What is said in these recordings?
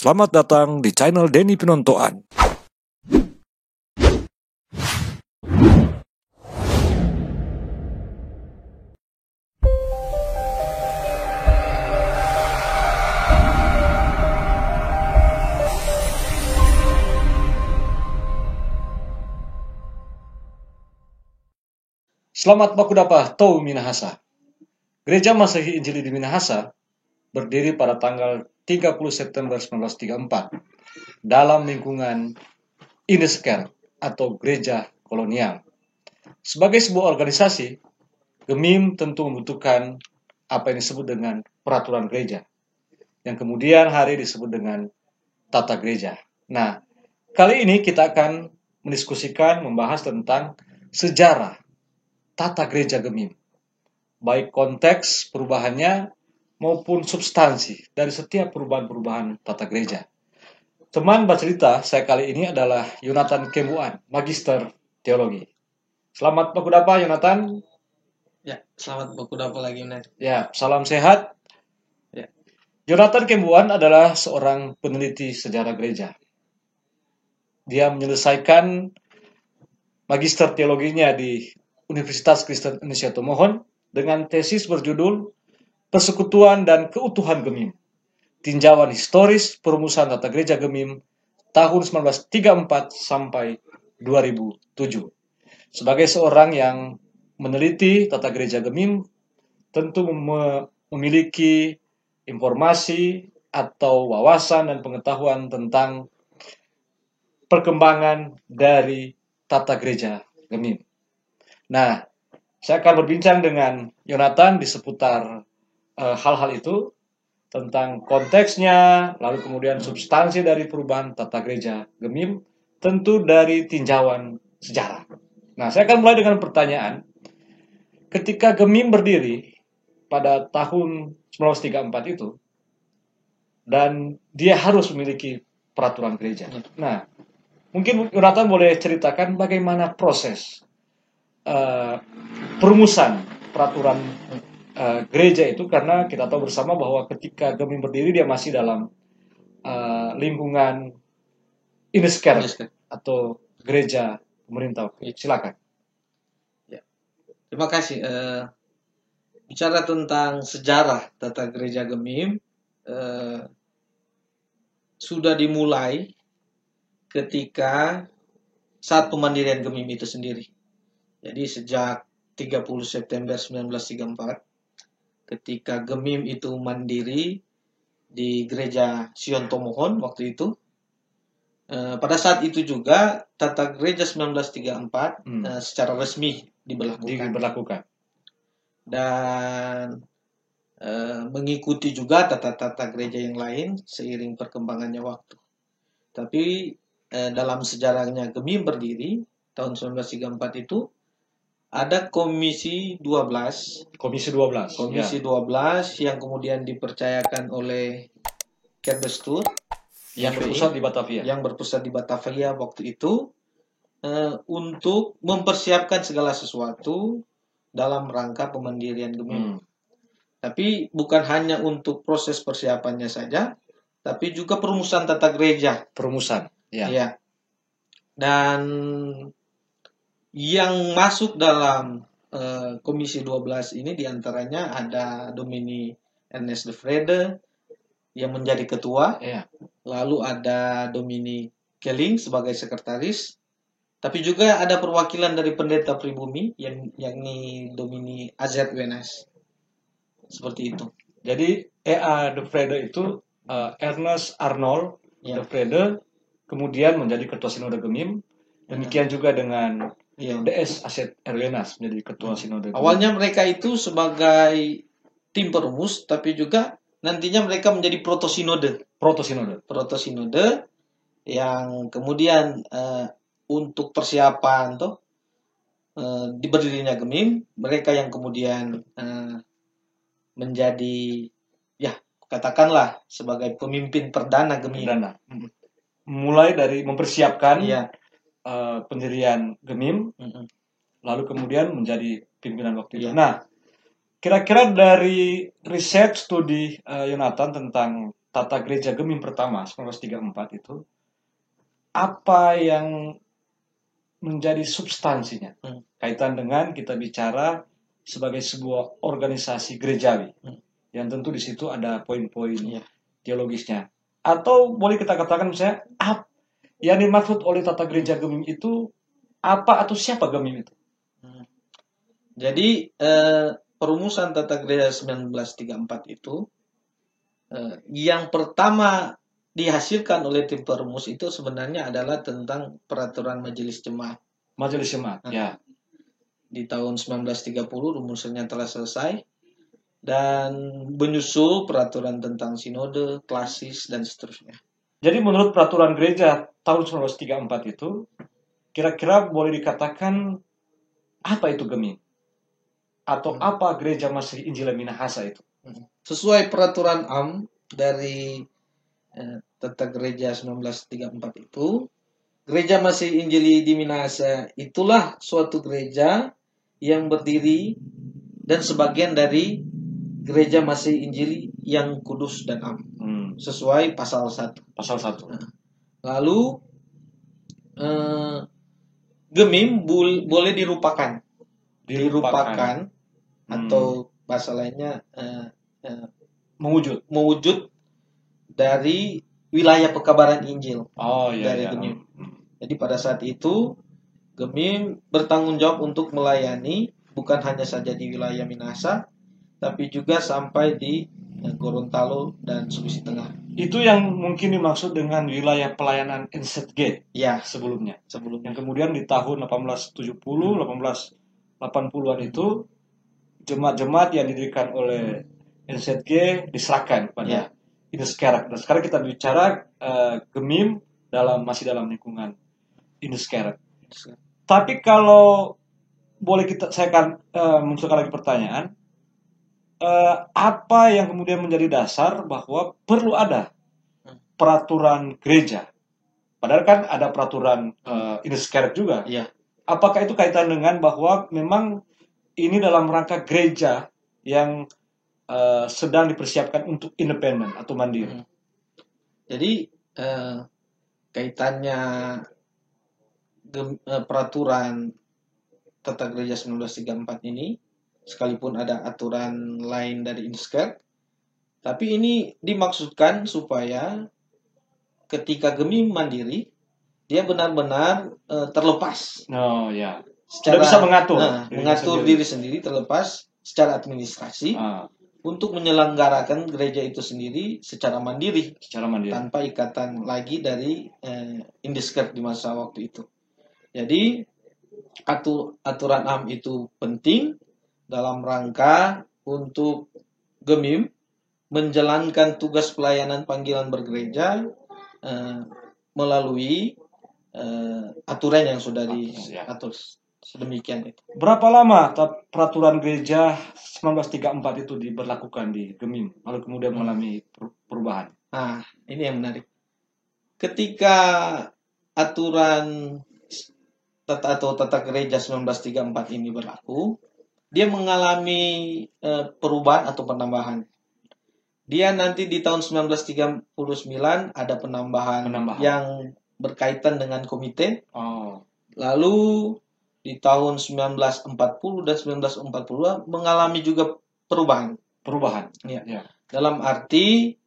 Selamat datang di channel Denny Pinontoan. Selamat Bakudapa Tau Minahasa. Gereja Masehi Injili di Minahasa berdiri pada tanggal 30 September 1934 dalam lingkungan Inesker atau Gereja Kolonial. Sebagai sebuah organisasi, GEMIM tentu membutuhkan apa yang disebut dengan peraturan gereja, yang kemudian hari disebut dengan tata gereja. Nah, kali ini kita akan mendiskusikan, membahas tentang sejarah tata gereja GEMIM, baik konteks perubahannya maupun substansi dari setiap perubahan-perubahan tata gereja. Teman bercerita saya kali ini adalah Yonatan Kembuan, Magister Teologi. Selamat Bakudapa, Yonatan. Ya, selamat Bakudapa lagi, Nen. Ya, salam sehat. Ya. Yonatan Kembuan adalah seorang peneliti sejarah gereja. Dia menyelesaikan Magister Teologinya di Universitas Kristen Indonesia Tomohon dengan tesis berjudul Persekutuan dan Keutuhan GEMIM, Tinjauan Historis Perumusan Tata Gereja GEMIM tahun 1934 sampai 2007. Sebagai seorang yang meneliti tata gereja GEMIM, tentu memiliki informasi atau wawasan dan pengetahuan tentang perkembangan dari tata gereja GEMIM. Nah, saya akan berbincang dengan Yonatan di seputar hal-hal itu, tentang konteksnya, lalu kemudian substansi dari perubahan tata gereja GEMIM, tentu dari tinjauan sejarah. Nah, saya akan mulai dengan pertanyaan. Ketika GEMIM berdiri pada tahun 1934 itu, dan dia harus memiliki peraturan gereja. Nah, mungkin Yonatan boleh ceritakan bagaimana proses perumusan peraturan gereja itu, karena kita tahu bersama bahwa ketika GEMIM berdiri dia masih dalam lingkungan Inesker atau gereja pemerintah. Silakan. Ya. Terima kasih. Bicara tentang sejarah tata gereja GEMIM, sudah dimulai ketika saat pemandirian GEMIM itu sendiri. Jadi sejak 30 September 1934, ketika GEMIM itu mandiri di gereja Sion Tomohon waktu itu, pada saat itu juga tata gereja 1934 secara resmi diberlakukan. Dan mengikuti juga tata-tata gereja yang lain seiring perkembangannya waktu. Tapi dalam sejarahnya GEMIM berdiri tahun 1934 itu ada Komisi 12 yang kemudian dipercayakan oleh Kerbestur yang berpusat di Batavia waktu itu, untuk mempersiapkan segala sesuatu dalam rangka pemandirian GEMIM. Tapi bukan hanya untuk proses persiapannya saja, tapi juga perumusan tata gereja. Ya. Dan yang masuk dalam Komisi 12 ini diantaranya ada Domini Ernest de Vrede yang menjadi ketua, lalu ada Domini Keling sebagai sekretaris, tapi juga ada perwakilan dari pendeta pribumi yakni Domini Azet Wenas. Seperti itu. Jadi E.A. de Vrede itu Ernest Arnold de Vrede kemudian menjadi ketua sinode GEMIM. Demikian juga dengan DS Azet Wenas menjadi ketua sinode GEMIM. Awalnya mereka itu sebagai tim perumus, tapi juga nantinya mereka menjadi protosinode yang kemudian untuk persiapan diberdirinya GEMIM, mereka yang kemudian menjadi katakanlah sebagai pemimpin perdana GEMIM. Mulai dari mempersiapkan pendirian GEMIM, lalu kemudian menjadi pimpinan waktu itu. Nah, kira-kira dari riset studi Yonatan tentang tata gereja Gemim pertama 1934 itu, apa yang menjadi substansinya kaitan dengan kita bicara sebagai sebuah organisasi gerejawi yang tentu di situ ada poin-poin teologisnya, atau boleh kita katakan misalnya yang dimaksud oleh tata gereja Gemim itu apa atau siapa Gemim itu? Jadi perumusan tata gereja 1934 itu yang pertama dihasilkan oleh tim perumus itu sebenarnya adalah tentang peraturan majelis jemaat. Majelis jemaat, ya. Di tahun 1930 rumusannya telah selesai dan menyusul peraturan tentang sinode, klasis, dan seterusnya. Jadi menurut peraturan gereja tahun 1934 itu, kira-kira boleh dikatakan apa itu Gemim? Atau apa gereja Masehi Injil Minahasa itu? Sesuai peraturan AM dari tata gereja 1934 itu, Gereja Masehi Injili di Minahasa itulah suatu gereja yang berdiri dan sebagian dari Gereja Masehi Injili yang kudus dan am. Sesuai pasal 1. Pasal 1. Lalu Gemim boleh dirupakan. Dirupakan atau bahasa lainnya mewujud dari wilayah pekabaran Injil dari Gemim. Jadi pada saat itu Gemim bertanggung jawab untuk melayani bukan hanya saja di wilayah Minahasa, tapi juga sampai di Gorontalo dan Sulawesi Tengah. Itu yang mungkin dimaksud dengan wilayah pelayanan NZG sebelumnya. Yang kemudian di tahun 1870, 1880-an itu jemaat-jemaat yang didirikan oleh NZG diserahkan kepada Indeskerk. Dan sekarang kita bicara Gemim masih dalam lingkungan Indeskerk. Tapi kalau boleh saya akan munculkan lagi pertanyaan, apa yang kemudian menjadi dasar bahwa perlu ada peraturan gereja? Padahal kan ada peraturan Indeskerk juga. Apakah itu kaitan dengan bahwa memang ini dalam rangka gereja yang sedang dipersiapkan untuk independen atau mandiri? Jadi kaitannya peraturan tata gereja 1934 ini, sekalipun ada aturan lain dari Indeskerk, tapi ini dimaksudkan supaya ketika Gemim mandiri, dia benar-benar terlepas. Secara bisa mengatur diri sendiri, terlepas secara administrasi untuk menyelenggarakan gereja itu sendiri secara mandiri. Tanpa ikatan lagi dari Indeskerk di masa waktu itu. Jadi aturan AM itu penting dalam rangka untuk Gemim menjalankan tugas pelayanan panggilan bergereja melalui aturan yang sudah diatur sedemikian itu. Berapa lama peraturan gereja 1934 itu diberlakukan di Gemim lalu kemudian mengalami perubahan? Ini yang menarik. Ketika aturan tata gereja 1934 ini berlaku, dia mengalami perubahan atau penambahan. Dia nanti di tahun 1939 ada penambahan. Yang berkaitan dengan komite. Lalu di tahun 1940 dan 1942 mengalami juga perubahan. Dalam arti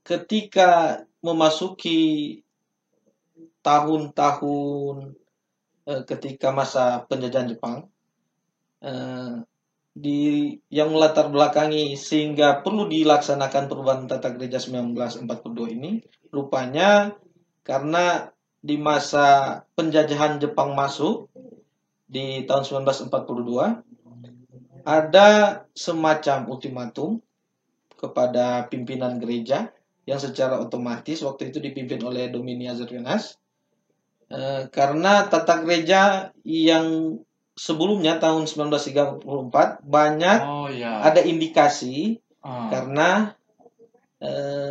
ketika memasuki tahun-tahun ketika masa penjajahan Jepang, yang melatar belakangi sehingga perlu dilaksanakan perubahan tata gereja 1942 ini, rupanya karena di masa penjajahan Jepang masuk di tahun 1942 ada semacam ultimatum kepada pimpinan gereja yang secara otomatis waktu itu dipimpin oleh Domini Azarianas, karena tata gereja yang sebelumnya tahun 1934 banyak ada indikasi karena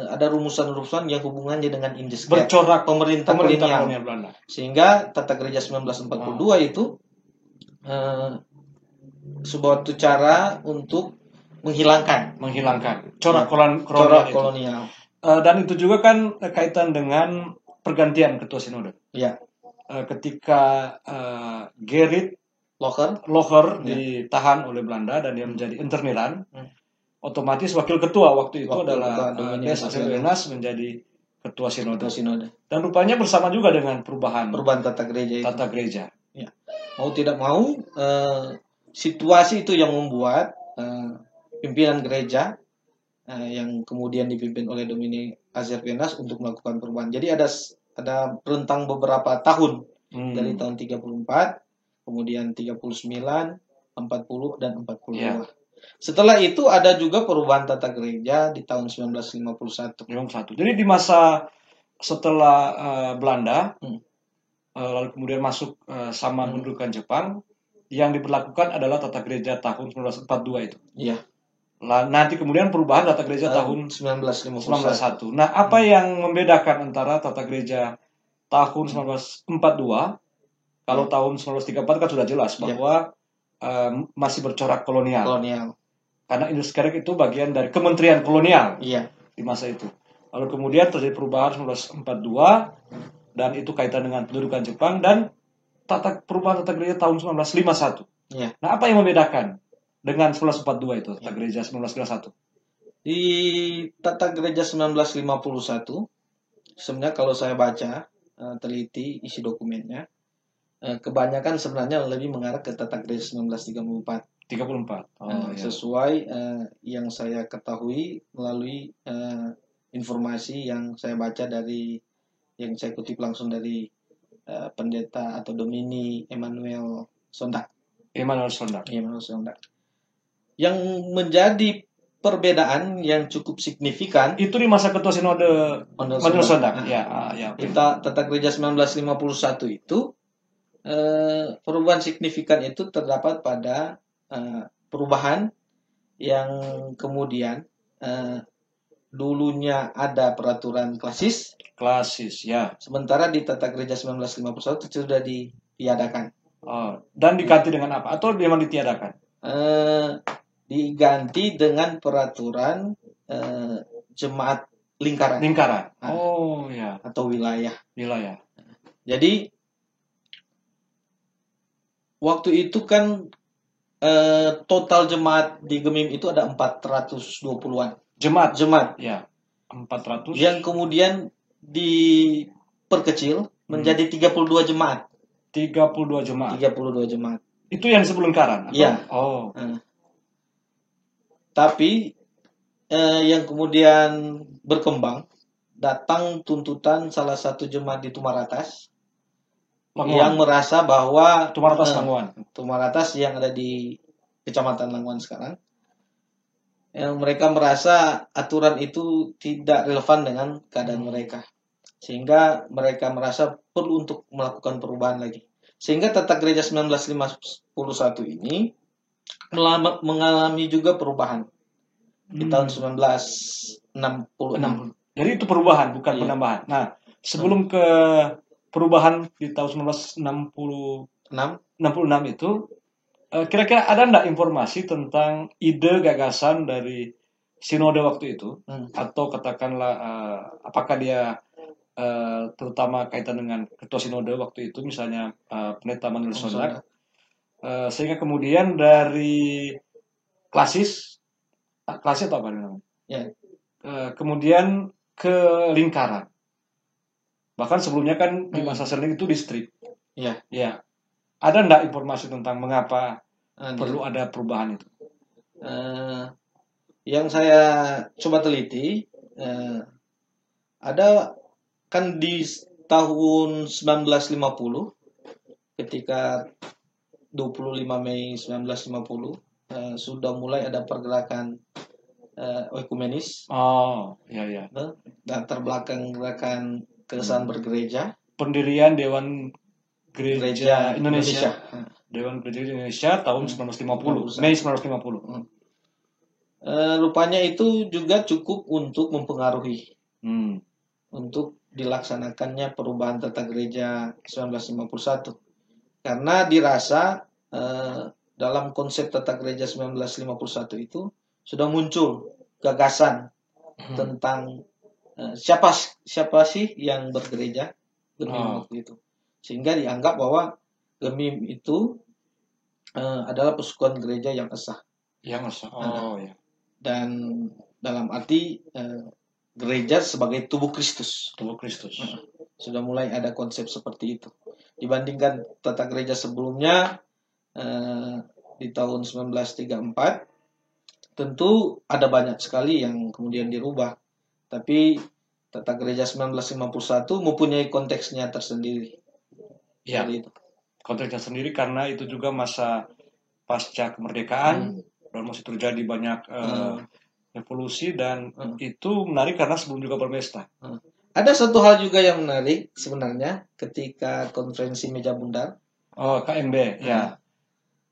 ada rumusan-rumusan yang hubungannya dengan Indeskerk, bercorak pemerintah kolonial Belanda. Sehingga tata gereja 1942 itu sebuah cara untuk menghilangkan corak kolonial corak itu. kolonial. Dan itu juga kan kaitan dengan pergantian ketua sinode. Ya. Ketika Gerrit Locher Ya. ditahan oleh Belanda dan dia menjadi interniran, otomatis wakil ketua waktu itu adalah Des Asselwenas menjadi ketua sinode. Dan rupanya bersama juga dengan perubahan tata gereja itu. Tata gereja. Ya. Mau tidak mau, situasi itu yang membuat pimpinan gereja yang kemudian dipimpin oleh Dominik Asselwenas untuk melakukan perubahan. Jadi ada rentang beberapa tahun dari tahun 34, kemudian 39, 40 dan 42. Ya. Setelah itu ada juga perubahan tata gereja di tahun 1951. Jadi di masa setelah Belanda, lalu kemudian masuk sama mendudukan Jepang, yang diberlakukan adalah tata gereja tahun 1942 itu. Iya. Nanti kemudian perubahan tata gereja tahun 1951. Nah, apa yang membedakan antara tata gereja tahun 1942, kalau tahun 1934 kan sudah jelas bahwa masih bercorak kolonial. Karena Indonesia itu bagian dari Kementerian Kolonial di masa itu. Lalu kemudian terjadi perubahan 1942 dan itu kaitan dengan pendudukan Jepang dan perubahan tata gereja tahun 1951. Nah, apa yang membedakan dengan 1942 itu tata gereja 1951? Di tata gereja 1951 sebenarnya kalau saya baca teliti isi dokumennya, kebanyakan sebenarnya lebih mengarah ke tata gereja 1934. Sesuai yang saya ketahui melalui informasi yang saya baca yang saya kutip langsung dari pendeta atau Domini Emmanuel Sondak. Yang menjadi perbedaan yang cukup signifikan itu di masa ketua sinode Emmanuel Sondak. Tata gereja 1951 itu perubahan signifikan itu terdapat pada perubahan yang kemudian dulunya ada peraturan klasis ya. Sementara di tata gereja 1951 itu sudah ditiadakan. Dan diganti dengan apa? Atau memang ditiadakan? Diganti dengan peraturan jemaat lingkaran. Atau wilayah. Jadi waktu itu kan total jemaat di Gemim itu ada 420-an. Jemaat. Ya. 400. Yang kemudian diperkecil menjadi 32 jemaat. 32 jemaat. Itu yang sebelum lingkaran? Iya. Tapi yang kemudian berkembang, datang tuntutan salah satu jemaat di Tumaratas yang merasa bahwa Tumaratas yang ada di Kecamatan Languan sekarang, yang mereka merasa aturan itu tidak relevan dengan keadaan mereka, sehingga mereka merasa perlu untuk melakukan perubahan lagi. Sehingga tata gereja 1951 ini mengalami juga perubahan di tahun 1966. Jadi itu perubahan, bukan penambahan. Nah, sebelum ke perubahan di tahun 1966 itu, kira-kira ada enggak informasi tentang ide gagasan dari sinode waktu itu? Atau katakanlah, apakah dia terutama kaitan dengan ketua sinode waktu itu, misalnya pendeta Emmanuel Sondak, sehingga kemudian dari klasis atau apa namanya? Kemudian ke lingkaran. Bahkan sebelumnya kan di masa Seling itu distrik. Ya. Ada enggak informasi tentang mengapa perlu ada perubahan itu? Yang saya coba teliti, ada kan di tahun 1950 ketika 25 Mei 1950 sudah mulai ada pergerakan ekumenis. Latar belakang gerakan keresahan bergereja. Pendirian Dewan Gereja Indonesia. Dewan Gereja Indonesia tahun 1950, Mei 1950. Rupanya itu juga cukup untuk mempengaruhi untuk dilaksanakannya perubahan tata gereja 1951. Karena dirasa dalam konsep tata gereja 1951 itu sudah muncul gagasan tentang siapa sih yang bergereja Gemim waktu itu, sehingga dianggap bahwa Gemim itu adalah persekutuan gereja yang sah. Yang sah. Ya. Dan dalam arti gereja sebagai tubuh Kristus. Tubuh Kristus. Sudah mulai ada konsep seperti itu. Dibandingkan tata gereja sebelumnya di tahun 1934, tentu ada banyak sekali yang kemudian dirubah. Tapi tata gereja 1951 mempunyai konteksnya tersendiri. Ya, konteksnya sendiri karena itu juga masa pasca kemerdekaan dan masih terjadi banyak revolusi dan itu menarik karena sebelum juga berpesta. Ada satu hal juga yang menarik sebenarnya ketika konferensi meja bundar. KMB, ya.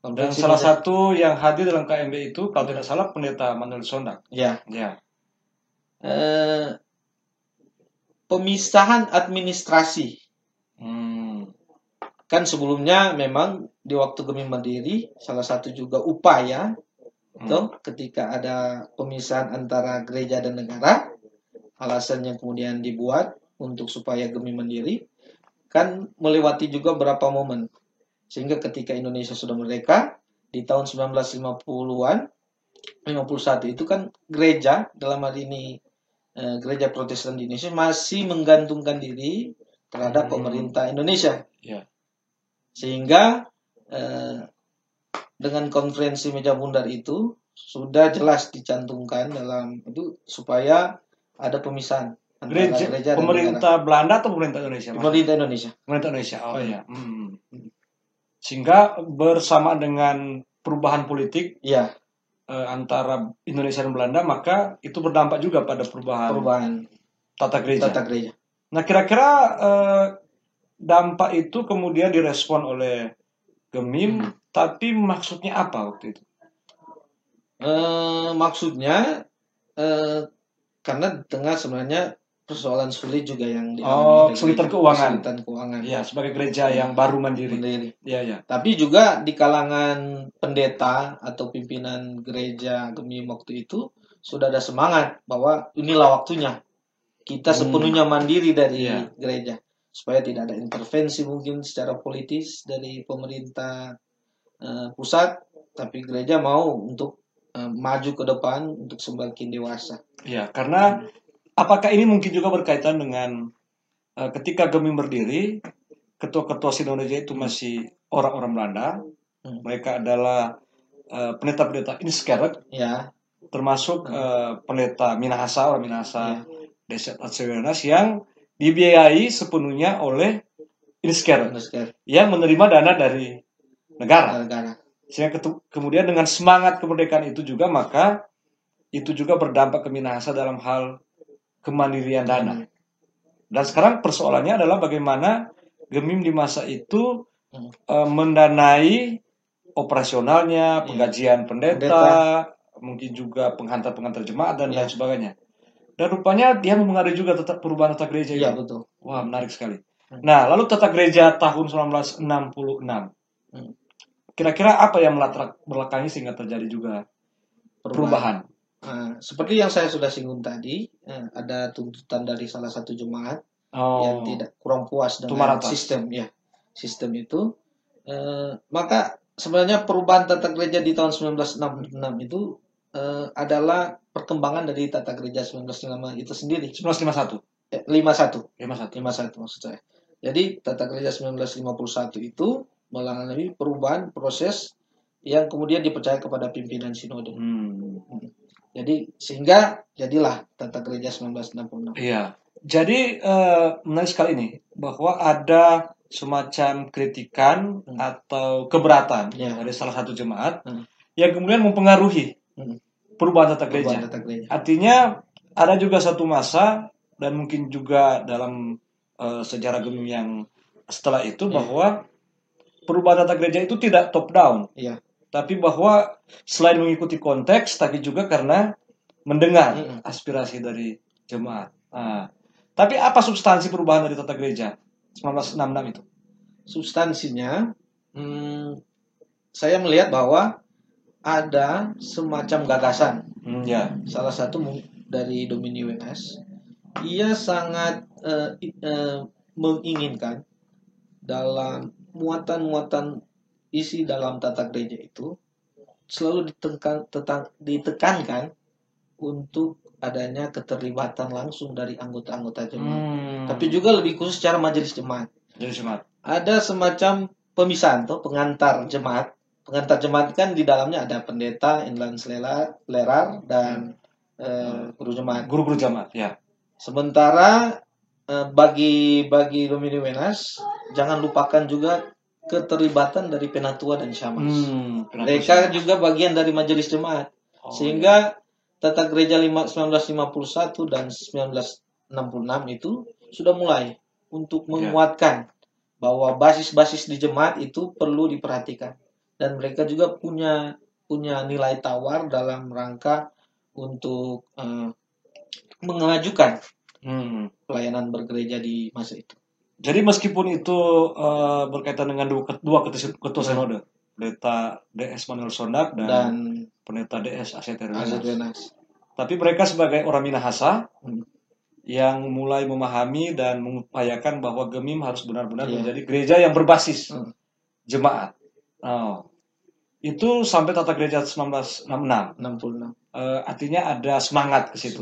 Dan salah satu yang hadir dalam KMB itu, kalau tidak salah, Pendeta Manuel Sondak. Ya. Pemisahan administrasi. Kan sebelumnya memang di waktu Gemim berdiri, salah satu juga upaya ketika ada pemisahan antara gereja dan negara, alasan yang kemudian dibuat untuk supaya Gemim mandiri, kan melewati juga beberapa momen. Sehingga ketika Indonesia sudah merdeka, di tahun 1950-an, 51 itu kan gereja, dalam hal ini gereja Protestan di Indonesia, masih menggantungkan diri terhadap pemerintah Indonesia. Sehingga dengan konferensi meja bundar itu sudah jelas dicantumkan dalam itu supaya ada pemisahan antara gereja pemerintah dan Belanda atau pemerintah Indonesia? Pemerintah Indonesia. Pemerintah Indonesia. Ya. Sehingga bersama dengan perubahan politik antara Indonesia dan Belanda, maka itu berdampak juga pada perubahan tata gereja. Nah, kira-kira dampak itu kemudian direspon oleh Gemim, tapi maksudnya apa waktu itu? Maksudnya karena di tengah sebenarnya persoalan sulit juga yang dialami kesulitan keuangan. Ya, sebagai gereja yang baru mandiri. Ya. Tapi juga di kalangan pendeta atau pimpinan gereja Gemim waktu itu sudah ada semangat bahwa inilah waktunya kita sepenuhnya mandiri dari gereja, supaya tidak ada intervensi mungkin secara politis dari pemerintah pusat, tapi gereja mau untuk maju ke depan untuk semakin dewasa. Ya, karena apakah ini mungkin juga berkaitan dengan ketika Gemim berdiri, ketua-ketua Sinodenya itu masih orang-orang Belanda, mereka adalah pendeta-pendeta Inskeret, termasuk pendeta Minahasa, orang Minahasa, Desa Atsewenas yang dibiayai sepenuhnya oleh Inskeret yang menerima dana dari negara. Sehingga kemudian dengan semangat kemerdekaan itu juga, maka itu juga berdampak ke Minahasa dalam hal kemandirian dana. Dan sekarang persoalannya adalah bagaimana Gemim di masa itu mendanai operasionalnya, penggajian pendeta, mungkin juga penghantar-penghantar jemaat dan lain sebagainya. Dan rupanya dia mempengaruhi juga perubahan tata gereja itu. Iya, betul. Wah, menarik sekali. Nah, lalu tata gereja tahun 1966. Kira-kira apa yang melatar belakangi sehingga terjadi juga perubahan? Seperti yang saya sudah singgung tadi, ada tuntutan dari salah satu jemaat yang tidak kurang puas dengan sistem itu. Maka sebenarnya perubahan tata gereja di tahun 1966 itu adalah perkembangan dari tata gereja 1955 itu sendiri. 1951. 51 maksud saya. Jadi tata gereja 1951 itu melalui perubahan proses yang kemudian dipercaya kepada pimpinan sinode. Jadi sehingga jadilah tata gereja 1966. Iya. Jadi menarik sekali ini bahwa ada semacam kritikan atau keberatan dari salah satu jemaat yang kemudian mempengaruhi perubahan tata gereja. Artinya ada juga satu masa dan mungkin juga dalam sejarah Gemim yang setelah itu bahwa perubahan tata gereja itu tidak top down. Tapi bahwa selain mengikuti konteks, tapi juga karena mendengar aspirasi dari jemaat. Tapi apa substansi perubahan dari tata gereja 1966 itu? Substansinya, saya melihat bahwa ada semacam gagasan. Ya. Salah satu dari Domini WNS, ia sangat menginginkan dalam muatan-muatan isi dalam tata gereja itu selalu ditekankan untuk adanya keterlibatan langsung dari anggota-anggota jemaat. Tapi juga lebih khusus secara majelis jemaat. Ada semacam pemisahan tuh pengantar jemaat. Pengantar jemaat kan di dalamnya ada pendeta, inline lerar, dan guru-guru jemaat. Ya. Sementara bagi Domini WNS, jangan lupakan juga keterlibatan dari penatua dan syamans. Mereka juga bagian dari majelis jemaat. Sehingga tata gereja 1951 dan 1966 itu sudah mulai untuk menguatkan bahwa basis-basis di jemaat itu perlu diperhatikan. Dan mereka juga punya nilai tawar dalam rangka untuk mengajukan pelayanan bergereja di masa itu. Jadi meskipun itu berkaitan dengan dua ketua sinode, pendeta DS Manuel Sondak dan pendeta DS Aset Wenas. Tapi mereka sebagai orang Minahasa yang mulai memahami dan mengupayakan bahwa Gemim harus benar-benar menjadi gereja yang berbasis jemaat. Itu sampai tata gereja 1966. Artinya ada semangat ke situ.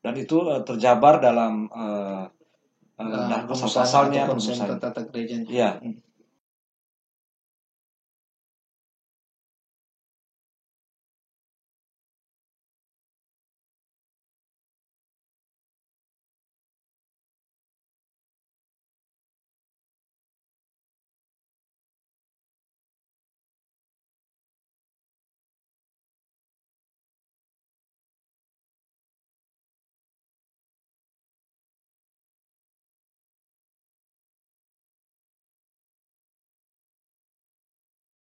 Dan itu terjabar dalam pasal-pasalnya, konsep tata gerejanya. Iya.